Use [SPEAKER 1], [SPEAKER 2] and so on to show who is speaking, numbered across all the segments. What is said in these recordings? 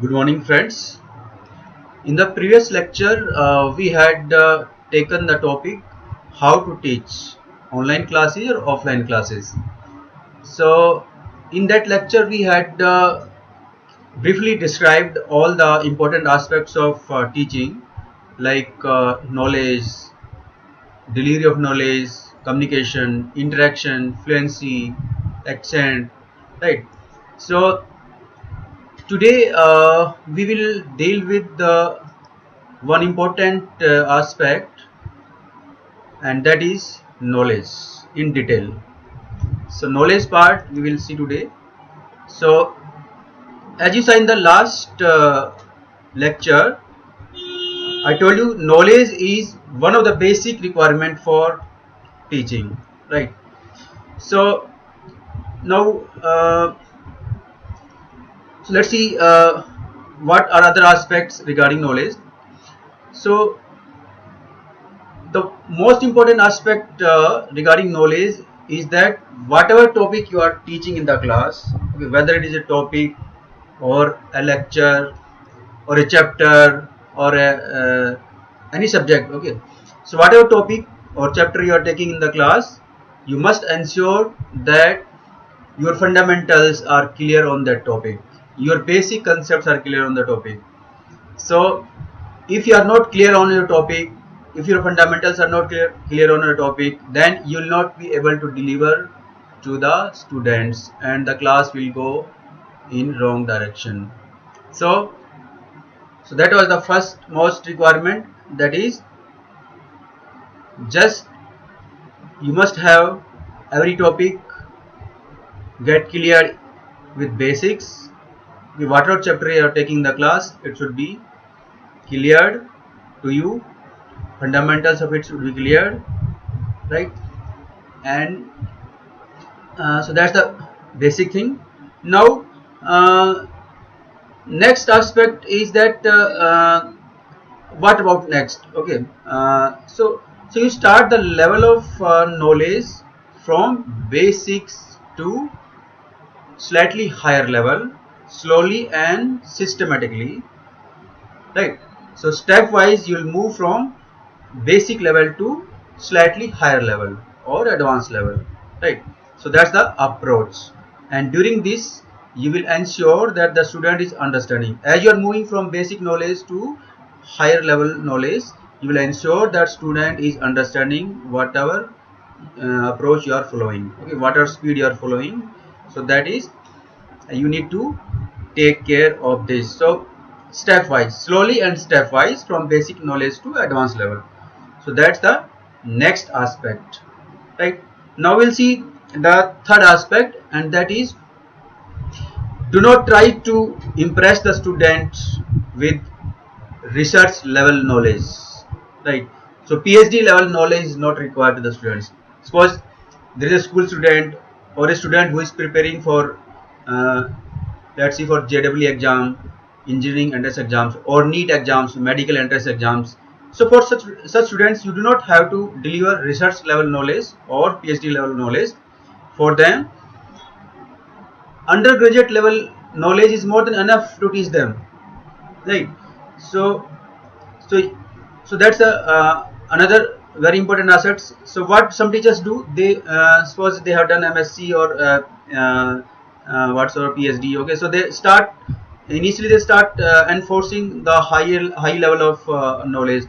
[SPEAKER 1] Good morning, friends. In the previous lecture, we had taken the topic how to teach online classes or offline classes. So, in that lecture, we had briefly described all the important aspects of teaching, like knowledge, delivery of knowledge, communication, interaction, fluency, accent, right? So, today we will deal with the one important aspect, and that is knowledge in detail. So knowledge part we will see today. So as you saw in the last lecture, I told you knowledge is one of the basic requirement for teaching, right? So now so let's see what are other aspects regarding knowledge. So the most important aspect regarding knowledge is that whatever topic you are teaching in the class, okay, whether it is a topic or a lecture or a chapter or any subject, okay, so whatever topic or chapter you are taking in the class, you must ensure that your fundamentals are clear on that topic, your basic concepts are clear on the topic. So if you are not clear on your topic, if your fundamentals are not clear on your topic, then you will not be able to deliver to the students and the class will go in wrong direction. So that was the first most requirement, that is just you must have every topic get clear with basics. Whatever chapter you are taking in the class, it should be cleared to you, fundamentals of it should be cleared, right? And so that's the basic thing. Now next aspect is that what about next, okay, so you start the level of knowledge from basics to slightly higher level, slowly and systematically, right? So stepwise you will move from basic level to slightly higher level or advanced level, right? So that's the approach, and during this you will ensure that the student is understanding. As you are moving from basic knowledge to higher level knowledge, you will ensure that student is understanding whatever approach you are following, okay, whatever speed you are following. So that is you need to take care of this. So stepwise, slowly and stepwise, from basic knowledge to advanced level. So that's the next aspect, right? Now we'll see the third aspect, and that is do not try to impress the students with research level knowledge, right? So PhD level knowledge is not required to the students. Suppose there is a school student or a student who is preparing for uh, let's see, for JEE exam, engineering entrance exams, or NEET exams, medical entrance exams. So for such students, you do not have to deliver research level knowledge or PhD level knowledge. For them, undergraduate level knowledge is more than enough to teach them, right? So so so that's a another very important assets. So what some teachers do, they suppose they have done MSc or what's or PhD, okay, so they start initially they start enforcing the high level of knowledge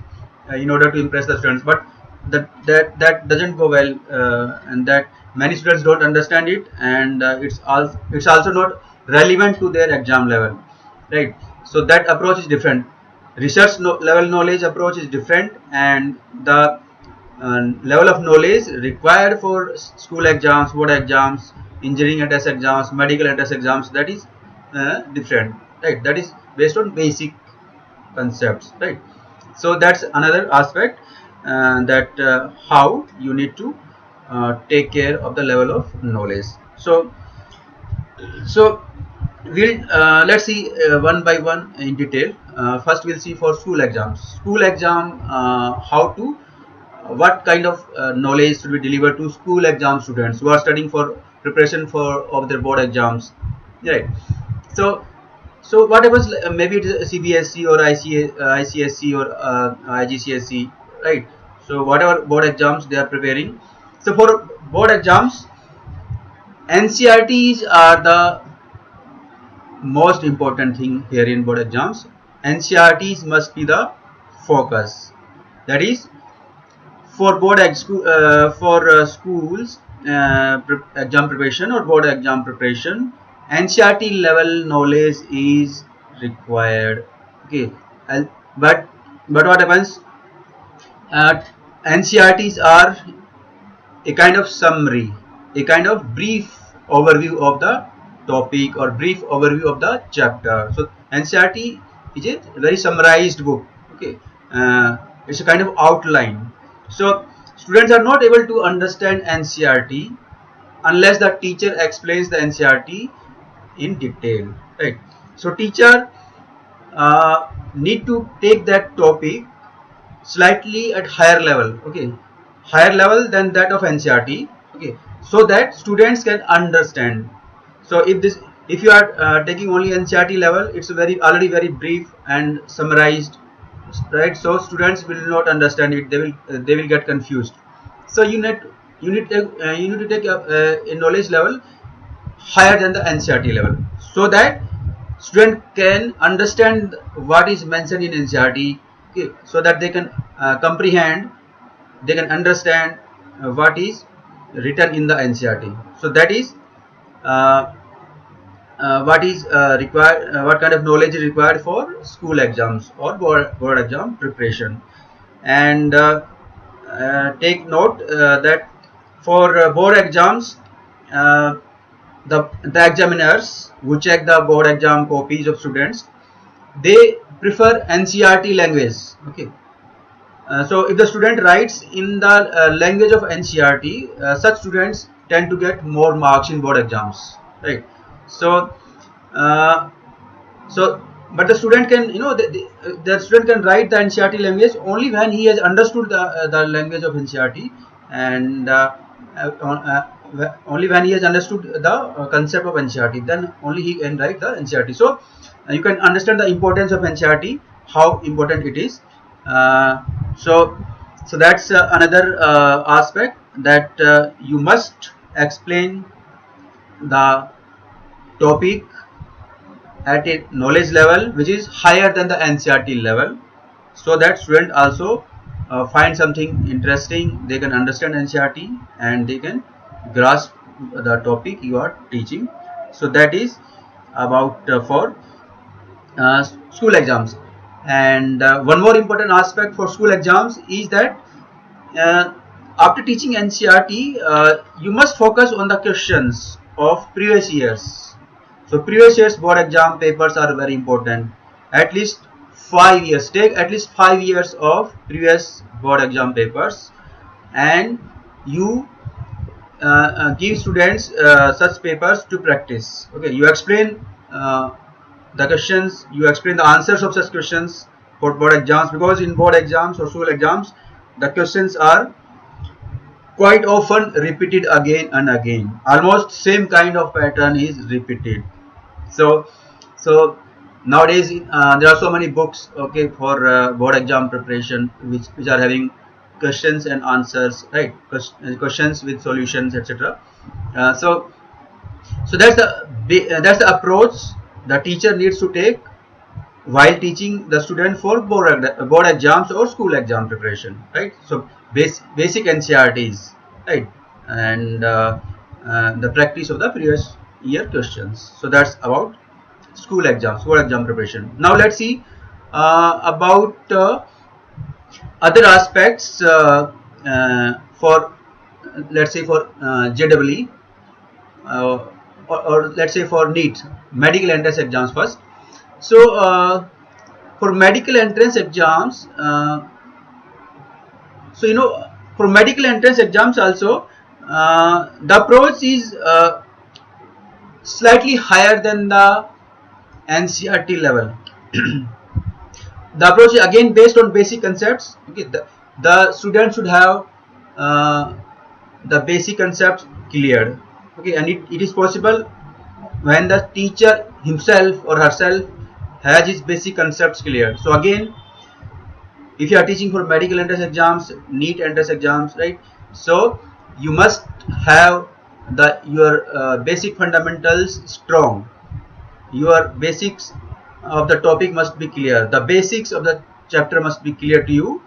[SPEAKER 1] in order to impress the students, but that doesn't go well, and that many students don't understand it, and it's also not relevant to their exam level, right? So that approach is different. Research level knowledge approach is different, and the level of knowledge required for school exams, board exams, engineering entrance exams, medical entrance exams, that is different, right? That is based on basic concepts, right? So that's another aspect, that how you need to take care of the level of knowledge. So we'll let's see one by one in detail. First we'll see for school exams. School exam, how to what kind of knowledge should be delivered to school exam students who are studying for preparation for of their board exams, right? So So what happens? Maybe it is CBSE or ICSE or IGCSE, right? So whatever board exams they are preparing. So for board exams, NCRTs are the most important thing here in board exams. NCRTs must be the focus. That is for schools exam preparation or board exam preparation. NCRT level knowledge is required. Okay, and, but what happens? NCRTs are a kind of summary, a kind of brief overview of the topic or brief overview of the chapter. So NCRT is a very summarized book. Okay, it's a kind of outline. So students are not able to understand NCRT unless the teacher explains the NCRT in detail. Right. So teacher need to take that topic slightly at higher level, okay, higher level than that of NCRT, okay, so that students can understand. So if you are taking only NCRT level, it's already very brief and summarized, right? So students will not understand it, they will get confused. So you need to take a knowledge level higher than the NCRT level, so that student can understand what is mentioned in NCRT, okay, so that they can comprehend, they can understand what is written in the NCRT. So that is uh, what is required, what kind of knowledge is required for school exams or board exam preparation. And take note that for board exams, uh, the examiners who check the board exam copies of students, they prefer NCRT language. Okay, so if the student writes in the language of NCRT, such students tend to get more marks in board exams, right? So, uh, so but the student can, the student can write the NCRT language only when he has understood the language of NCRT, and only when he has understood the concept of NCRT, then only he can write the NCRT. So you can understand the importance of NCRT, how important it is. uh, so so that's another aspect, that you must explain the topic at a knowledge level which is higher than the NCRT level, so that student also find something interesting, they can understand NCRT and they can grasp the topic you are teaching. So that is about for school exams. And one more important aspect for school exams is that uh, after teaching NCRT, you must focus on the questions of previous years. So previous years board exam papers are very important. At least 5 years. Take at least 5 years of previous board exam papers, and you give students such papers to practice. Okay, you explain the questions, you explain the answers of such questions for board exams, because in board exams or school exams, the questions are quite often repeated again and again. Almost same kind of pattern is repeated. So, so nowadays there are so many books, okay, for board exam preparation, which are having questions and answers, right? Questions with solutions, etc. So that's the approach the teacher needs to take while teaching the student for board exams or school exam preparation, right? So basic NCRTs, right? And the practice of the previous year questions. So that's about school exams, board exam preparation. Now let's see about other aspects for, let's say, for JEE, or let's say for NEET, medical entrance exams first. So for medical entrance exams, so for medical entrance exams also, the approach is slightly higher than the NCRT level. The approach is again based on basic concepts. Okay, the student should have the basic concepts cleared. Okay, and it is possible when the teacher himself or herself has his basic concepts clear. So again, if you are teaching for medical entrance exams, NEET entrance exams, right? So you must have your basic fundamentals strong. Your basics of the topic must be clear. The basics of the chapter must be clear to you.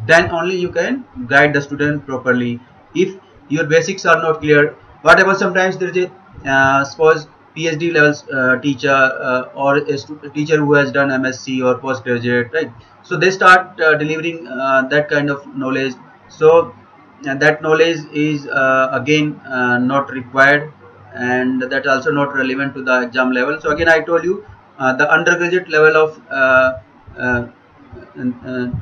[SPEAKER 1] Then only you can guide the student properly. If your basics are not clear, what happens sometimes, there is a suppose PhD levels teacher or a teacher who has done MSc or postgraduate, right? So they start delivering that kind of knowledge. So that knowledge is again not required, and that also not relevant to the exam level. So again, I told you the undergraduate level of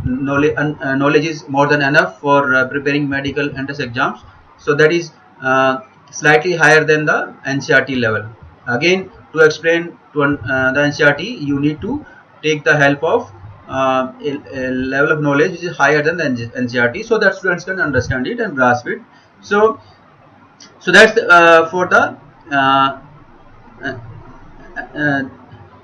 [SPEAKER 1] knowledge is more than enough for preparing medical entrance exams. So that is slightly higher than the NCERT level. Again, to explain to the NCERT, you need to take the help of a level of knowledge which is higher than the NCERT, so that students can understand it and grasp it. So that's for the uh, uh, uh,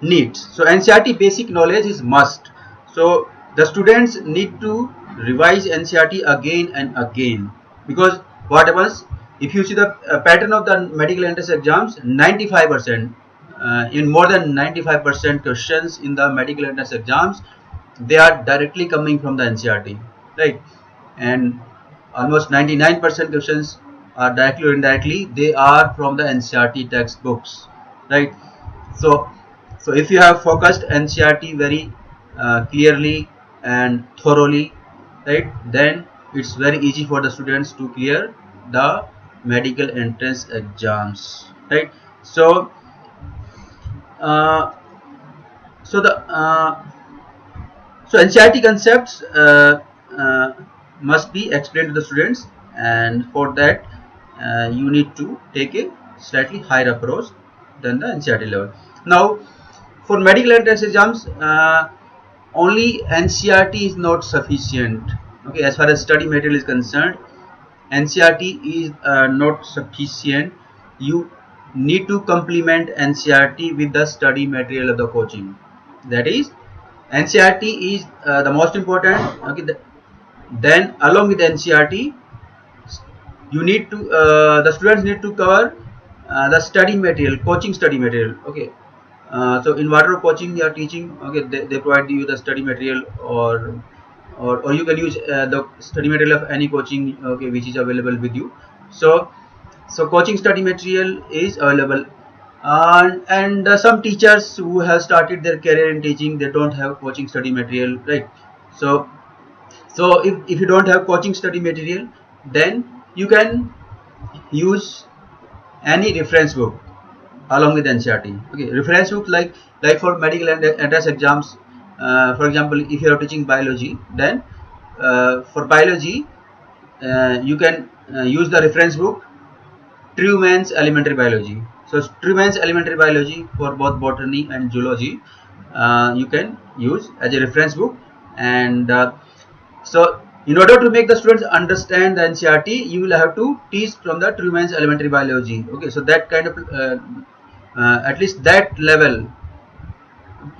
[SPEAKER 1] needs. So NCERT basic knowledge is must. So the students need to revise NCERT again and again, because what happens, if you see the pattern of the medical entrance exams, 95%, in more than 95% questions in the medical entrance exams, they are directly coming from the NCERT, right? And almost 99% questions are directly or indirectly, they are from the NCERT textbooks, right? So so if you have focused NCERT very clearly and thoroughly, right, then it's very easy for the students to clear the medical entrance exams, right? So uh, so the so NCERT concepts uh, must be explained to the students, and for that you need to take a slightly higher approach than the NCERT level. Now, for medical entrance exams, only NCERT is not sufficient. Okay, as far as study material is concerned, NCERT is not sufficient. You need to complement NCERT with the study material of the coaching. That is, NCERT is the most important. Okay, then along with NCERT, you need to the students need to cover the study material, coaching study material. Okay, so in whatever coaching you are teaching, okay, they provide you the study material, or you can use the study material of any coaching, okay, which is available with you. So coaching study material is available, and some teachers who have started their career in teaching, they don't have coaching study material, right? So if you don't have coaching study material, then you can use any reference book along with NCERT. Okay, reference book like for medical entrance exams. For example, if you are teaching biology, then for biology you can use the reference book Truman's Elementary Biology. So Truman's Elementary Biology for both botany and zoology, you can use as a reference book, and so in order to make the students understand the NCERT, you will have to teach from the Truman's Elementary Biology. Okay, so that kind of at least that level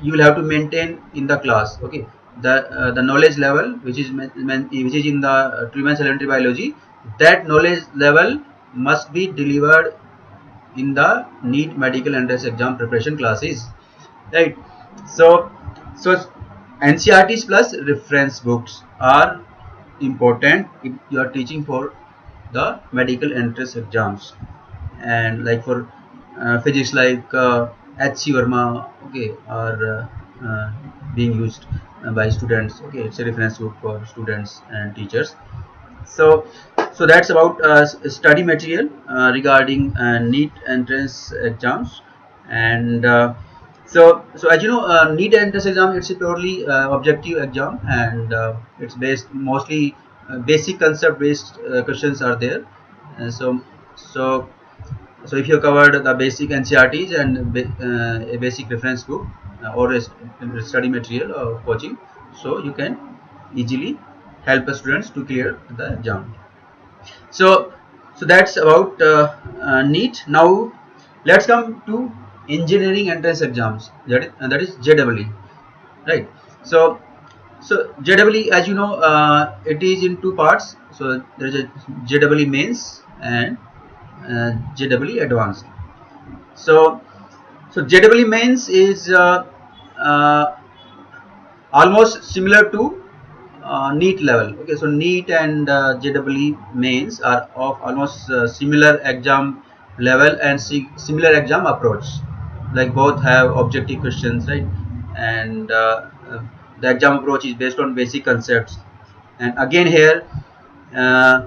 [SPEAKER 1] you will have to maintain in the class. Okay, the knowledge level which is in the Truman's Elementary Biology, that knowledge level must be delivered in the NEET medical entrance exam preparation classes, right? So so NCERTs plus reference books are important if you are teaching for the medical entrance exams. And like for physics, like H.C. Verma, okay, are being used by students. Okay, it's a reference book for students and teachers. So so that's about study material regarding NEET entrance exams. And so as you know, NEET entrance exam, it's a purely objective exam, and it's based mostly basic concept based questions are there. And so if you covered the basic NCERTs and a basic reference book or a study material or coaching, so you can easily help the students to clear the exam. So that's about NEET. Now let's come to engineering entrance exams, that is JEE, right? So JEE, as you know, it is in two parts. So there is a JEE mains and JEE advanced. So JEE mains is almost similar to NEET level. Okay, so NEET and JEE mains are of almost similar exam level and similar exam approach. Like both have objective questions, right? And the exam approach is based on basic concepts. And again here, uh,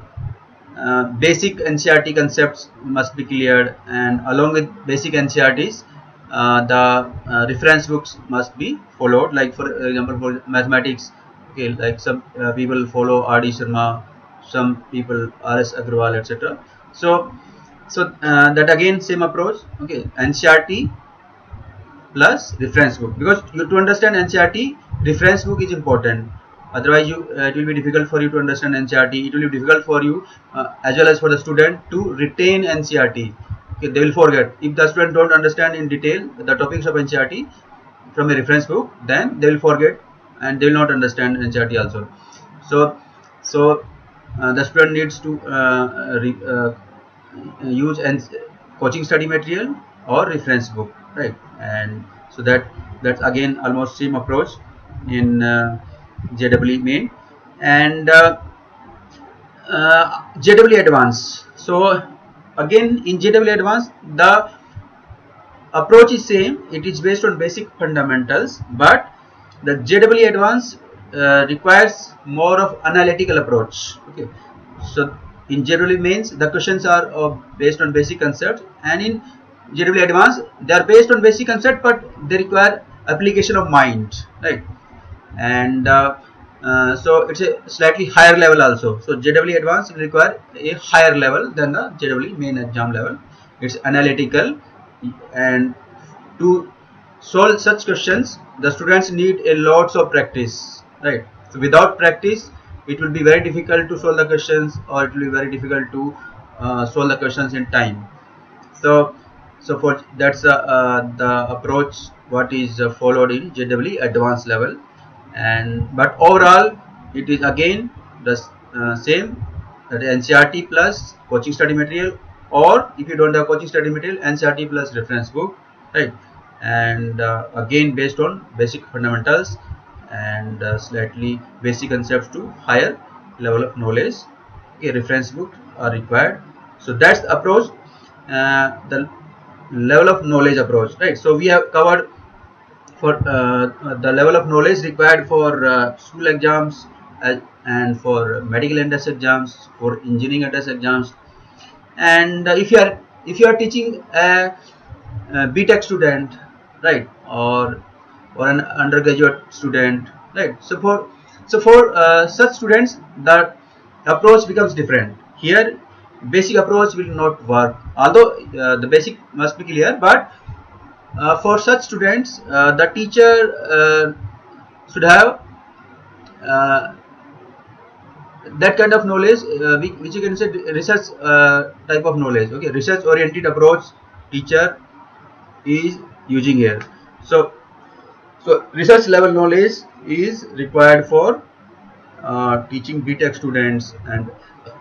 [SPEAKER 1] basic NCERT concepts must be cleared, and along with basic NCERTs, the reference books must be followed. Like for example, for mathematics, okay, like some people follow R.D. Sharma, some people R.S. Agrawal, etc. That again same approach. Okay, NCERT plus reference book, because you to understand NCERT, reference book is important. Otherwise you it will be difficult for you to understand NCERT. It will be difficult for you as well as for the student to retain NCERT. Okay, they will forget if the student don't understand in detail the topics of NCERT from a reference book, then they will forget and they will not understand NCERT also. So the student needs to use and coaching study material or reference book, right? And so that's again almost same approach in JEE main and JEE advanced. So again in JEE advanced, the approach is same. It is based on basic fundamentals, but the JEE advanced requires more of analytical approach. Okay, so in JEE mains the questions are based on basic concepts, and in JEE advanced they are based on basic concept, but they require application of mind, right? And so it's a slightly higher level also. So JEE advanced will require a higher level than the JEE main exam level. It's analytical, and to solve such questions the students need a lots of practice, right? So without practice it will be very difficult to solve the questions, or it will be very difficult to solve the questions in time. So for that's the approach what is followed in JEE advanced level. And but overall it is again the same, that is NCERT plus coaching study material, or if you don't have coaching study material, NCERT plus reference book, right? And again based on basic fundamentals and slightly basic concepts to higher level of knowledge. Okay, reference book are required. So that's the approach, the level of knowledge approach, right? So we have covered for the level of knowledge required for school exams and for medical entrance exams, for engineering entrance exams. And if you are teaching a BTech student, right, or an undergraduate student, right? So for such students the approach becomes different. Here basic approach will not work, although the basic must be clear, but for such students the teacher should have uh, that kind of knowledge which you can say research type of knowledge. Okay, research oriented approach teacher is using here. So research level knowledge is required for teaching BTech students and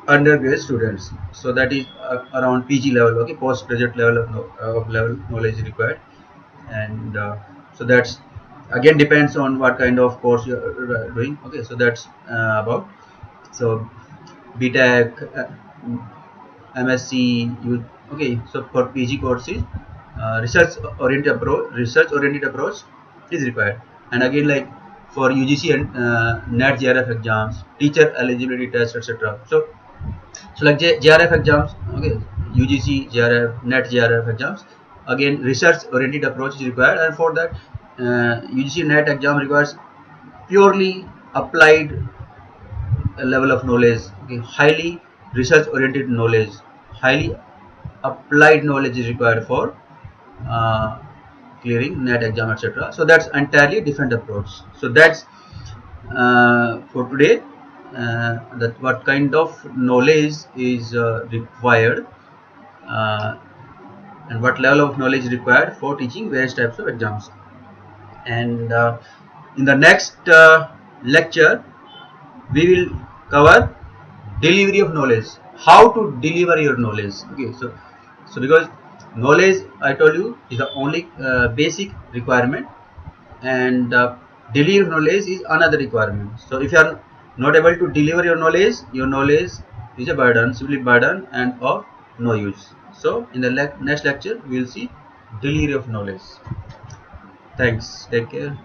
[SPEAKER 1] undergraduate students. So that is around PG level. Okay, postgraduate level of level knowledge is required. And so that's again depends on what kind of course you are doing. Okay, so that's about. So BTech, MSc, you okay. So for PG courses, research oriented approach is required. And again, like for UGC and NET JRF exams, teacher eligibility test, etc. So like JRF exams, okay, UGC JRF, NET JRF exams, again research oriented approach is required, and for that UGC NET exam requires purely applied level of knowledge. Okay, highly research oriented knowledge, highly applied knowledge is required for uh, clearing NET exam, etc. So that's entirely different approach. So that's for today, that what kind of knowledge is required uh, and what level of knowledge is required for teaching various types of exams. And in the next lecture we will cover delivery of knowledge, how to deliver your knowledge. Okay, so because knowledge, I told you, is the only basic requirement, and delivery of knowledge is another requirement. So if you are not able to deliver your knowledge is a burden, simply burden and of no use. So in the next lecture we will see delivery of knowledge. Thanks, take care.